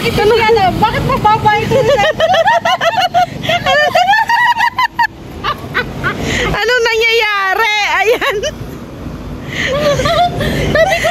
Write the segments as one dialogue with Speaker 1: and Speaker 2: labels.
Speaker 1: Ano? Bakit mababa ito?
Speaker 2: Anong nangyayari? Ayan.
Speaker 1: Sabi ko,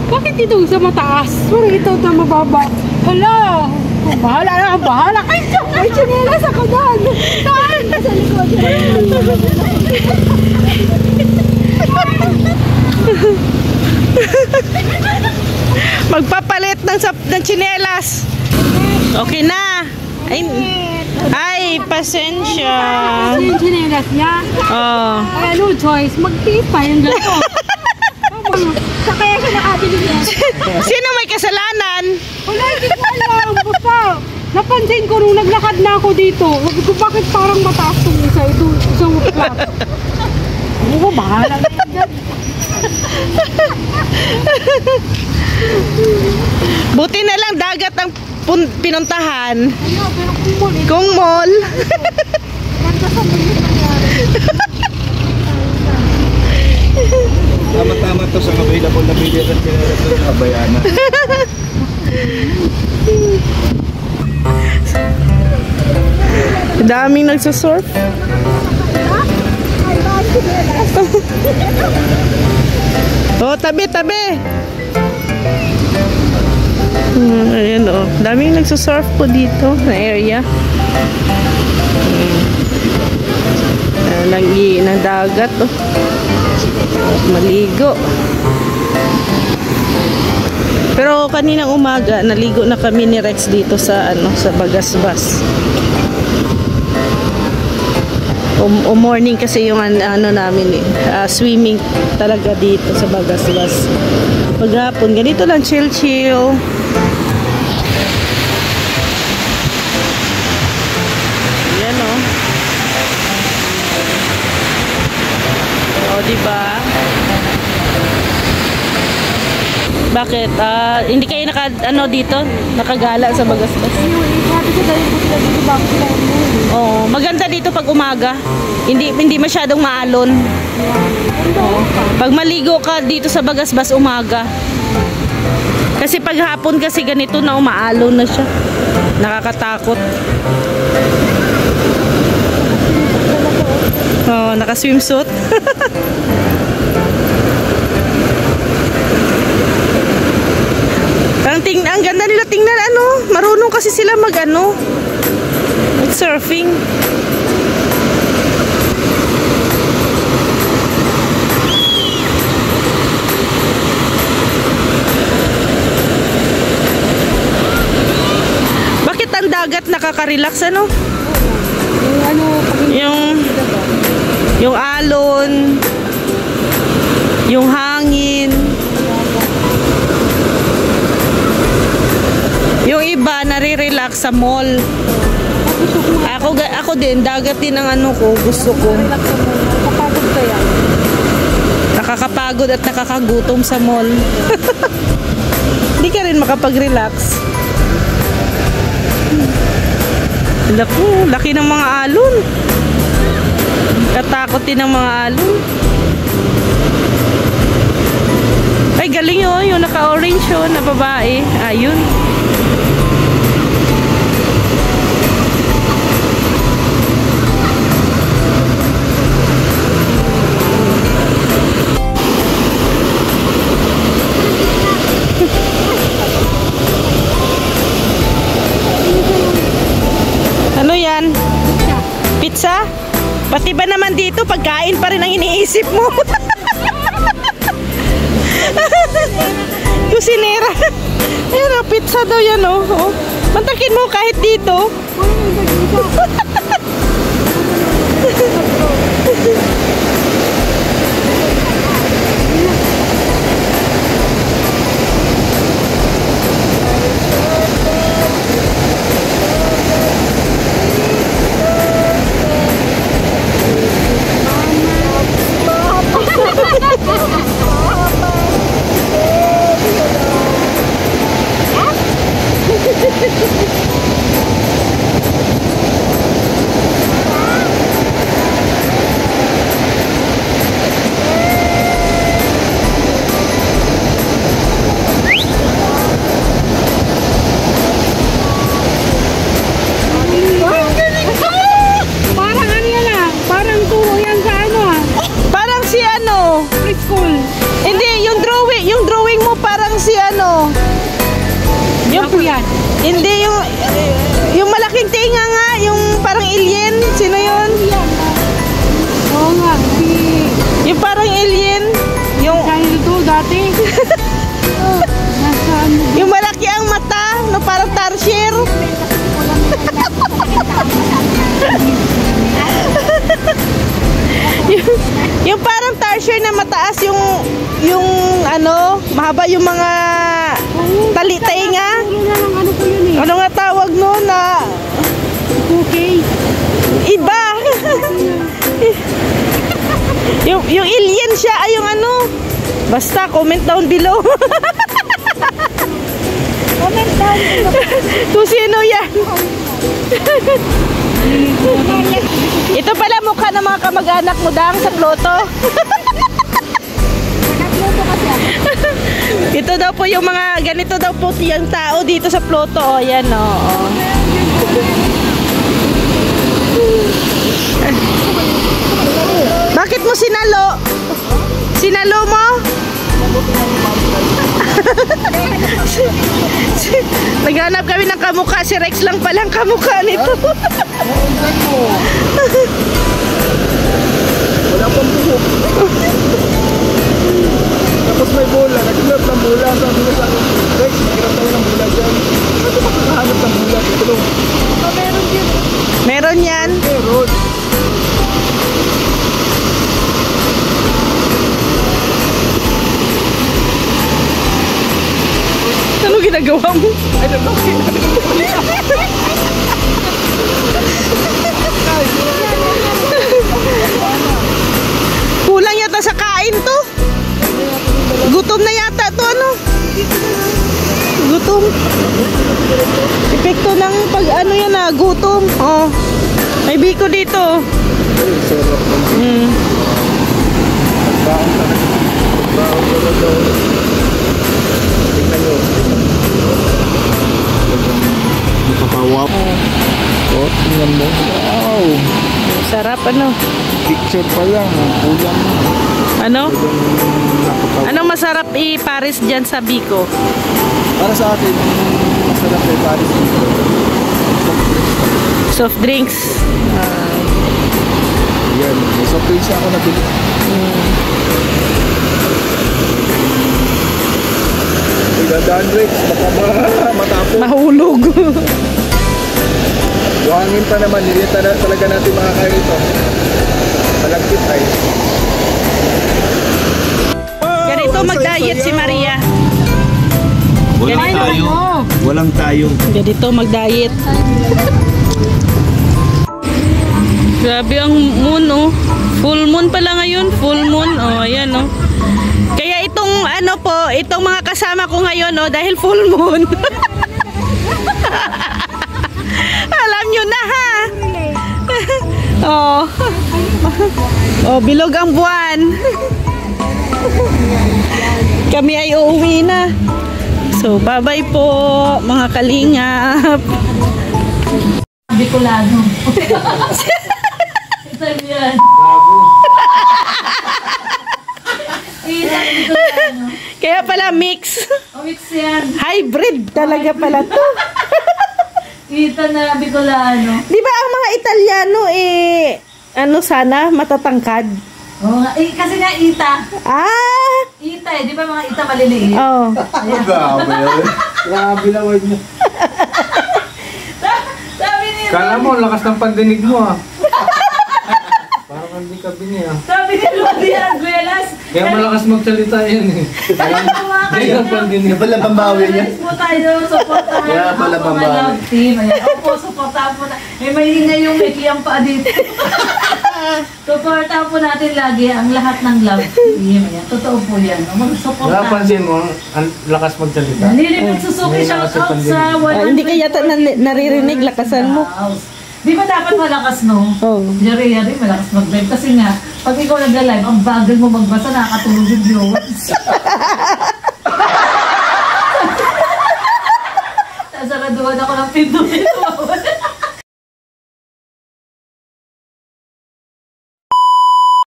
Speaker 1: bakit ito sa mataas? Parang ito sa mababa. Hala! Bahala na, bahala kayo! May chinelas ako doon! Saan? Sa likod.
Speaker 2: Magpapalit ng chinelas. Okay na. Ay, pasensya.
Speaker 1: Yung chinelas niya.
Speaker 2: Oh.
Speaker 1: Kaya no choice, magtiis pa yung gato. Sa kaya siya nakabili niya.
Speaker 2: Sino may kasalanan?
Speaker 1: Wala, hindi ko alam. Basta, napansin ko nung naglakad na ako dito. Sabi ko, bakit parang mataas itong isa? Ito, isang flat. Ano ko, bahala na yan dyan.
Speaker 2: Buti na lang dagat ang pinuntahan.
Speaker 1: Ano, pero kung mall,
Speaker 2: Kung mall.
Speaker 1: ganda sa mundo nangyari.
Speaker 3: Tama-tama to sa available na media at kinarap ng Kabayana.
Speaker 2: Daming nagsusurf. Oh, tabi. Ayan oh. Daming nagsusurf po dito na area. Lagi ng dagat oh. Maligo. Pero kaninang umaga naligo na kami ni Rex dito sa sa Bagasbas. Morning kasi yung namin swimming talaga dito sa Bagasbas. Paghapon ganito lang chill. Yan oh. Oh, diba? Bakit? Hindi kayo dito? Nakagala sa Bagasbas? Oh, maganda dito pag umaga. Hindi masyadong maalon. Oh. Pag maligo ka dito sa Bagasbas umaga. Kasi pag hapon kasi ganito na umaalon na siya. Nakakatakot. Oh, naka-swimsuit. Ang ganda nila tingnan marunong kasi sila mag-surfing. Bakit ang dagat nakaka-relax yung alon, yung hangin. Yung iba nare-relax sa mall. Ako din, dagat din ang gusto ko.
Speaker 1: Kapagod kaya.
Speaker 2: Nakakapagod at nakakagutom sa mall. Hindi ka rin makapag-relax. Laki ng mga alon. Katakot din ng mga alon. Ay, galing yung naka-orange na babae. Ayun. Ano yan? Pizza? Pati ba naman dito pagkain pa rin ang iniisip mo? Kusinera. Ayan pizza daw yan oh. Mantakin mo kahit dito.
Speaker 1: Ako yan.
Speaker 2: Hindi yung malaking tinga nga, yung parang alien. Sino yun?
Speaker 1: Oo nga.
Speaker 2: Yung parang alien. Yung
Speaker 1: Dahil ito dati. Nasa ano.
Speaker 2: yung malaki ang mata, no parang tarsier. yung parang tarsier na mataas yung ano, mahaba yung mga tali-tainga.
Speaker 1: Puro na lang ano ko yun eh.
Speaker 2: Ano nga tawag no na
Speaker 1: Okay.
Speaker 2: iba. yung alien siya ay yung ano. Basta comment down below.
Speaker 1: Comment down.
Speaker 2: Kung sino yan. Ito pala mukha ng mga kamag-anak mo dang sa ploto. Ito daw po yung mga ganito daw po yung tao dito sa ploto. O yan o. Bakit mo sinalo? Sinalo mo? Naghanap kami ng kamukha. Si Rex lang palang kamukha nito.
Speaker 3: Wala pang buhok. Tapos may bola. Naghanap ng bola. Sabi ko sa akin, Rex, naghanap tayo ng bola dyan. Ano ba kakahanap ng bola? Ito.
Speaker 1: Meron din.
Speaker 2: Meron yan.
Speaker 3: Meron.
Speaker 2: Ano ginagawa mo?
Speaker 3: Ay, nabaki.
Speaker 2: Kulang yata sa kain to. Gutom na yata to ano? Gutom. Epekto ng pag ano yan ah, gutom. Oh. May biko dito.
Speaker 3: Tingnan nyo. Nakakawap. Oh, tingnan mo. Wow.
Speaker 2: Sarap ano?
Speaker 3: Picture pa lang. Kulang.
Speaker 2: Ano? Anong masarap i-Paris dyan sa biko?
Speaker 3: Para sa akin, masarap ay Paris.
Speaker 2: Soft drinks.
Speaker 3: Yan. May soft drinks ako nabili. Dadaan Rex, baka matapos.
Speaker 2: Mahulog.
Speaker 3: Buhangin pa naman, hindi talaga natin makakain ito. Malagkit ay.
Speaker 2: Ganito mag-diet si Maria.
Speaker 3: Walang tayo. Walang tayo.
Speaker 2: Ganito mag-diet. Grabe ang moon oh. Full moon pala ngayon. Full moon. Oh, ayan oh. Kaya itong ano po, itong mga kasama ko ngayon oh, dahil full moon. Alam nyo na ha. Oh. Oh, bilog ang buwan. Kami ay uuwi na. So, bye-bye po mga kalingap.
Speaker 4: Bicolano. Ito yan.
Speaker 2: Kaya pala mix.
Speaker 4: O mix yan.
Speaker 2: Hybrid talaga pala to.
Speaker 4: Ito na Bicolano.
Speaker 2: Di ba ang mga Italiano ano sana, matatangkad?
Speaker 4: Oo nga. Kasi nga ita.
Speaker 2: Ah!
Speaker 4: Ita eh. Di ba mga ita maliliit?
Speaker 2: Oh.
Speaker 4: Ayan.
Speaker 3: Grabe yun. Grabe na word niya.
Speaker 4: Sabi ni
Speaker 3: Kala mo, lakas ng pandinig mo ah. Parang hindi ka bini ah.
Speaker 4: Sabi ni Rudy Arguelas.
Speaker 3: Kaya malakas magsalita yan eh. Hindi ang pandinig.
Speaker 5: Pala pambawi niya.
Speaker 4: Alis po tayo. Supportahan
Speaker 5: Kaya pala
Speaker 4: ang mga
Speaker 5: pambawi.
Speaker 4: love team. Ayan. Opo, supportahan po na. May maingay yung Mickey ang pa dito. Supportahan po natin lagi ang lahat ng love team. Ayan. Totoo po yan. Mag-supportahan.
Speaker 3: Napansin mo, ang lakas magsalita.
Speaker 4: Nililig Suzuki, shout out sa 100.
Speaker 2: Hindi kaya naririnig, lakasan mo.
Speaker 4: Di ba dapat malakas, no?
Speaker 2: Oh.
Speaker 4: Yari, malakas mag-live. Kasi nga, pag ikaw nag-live, ang bagal mo magbasa, nakakatulog yung viewers. Nasaraduhan ako ng pinto nito.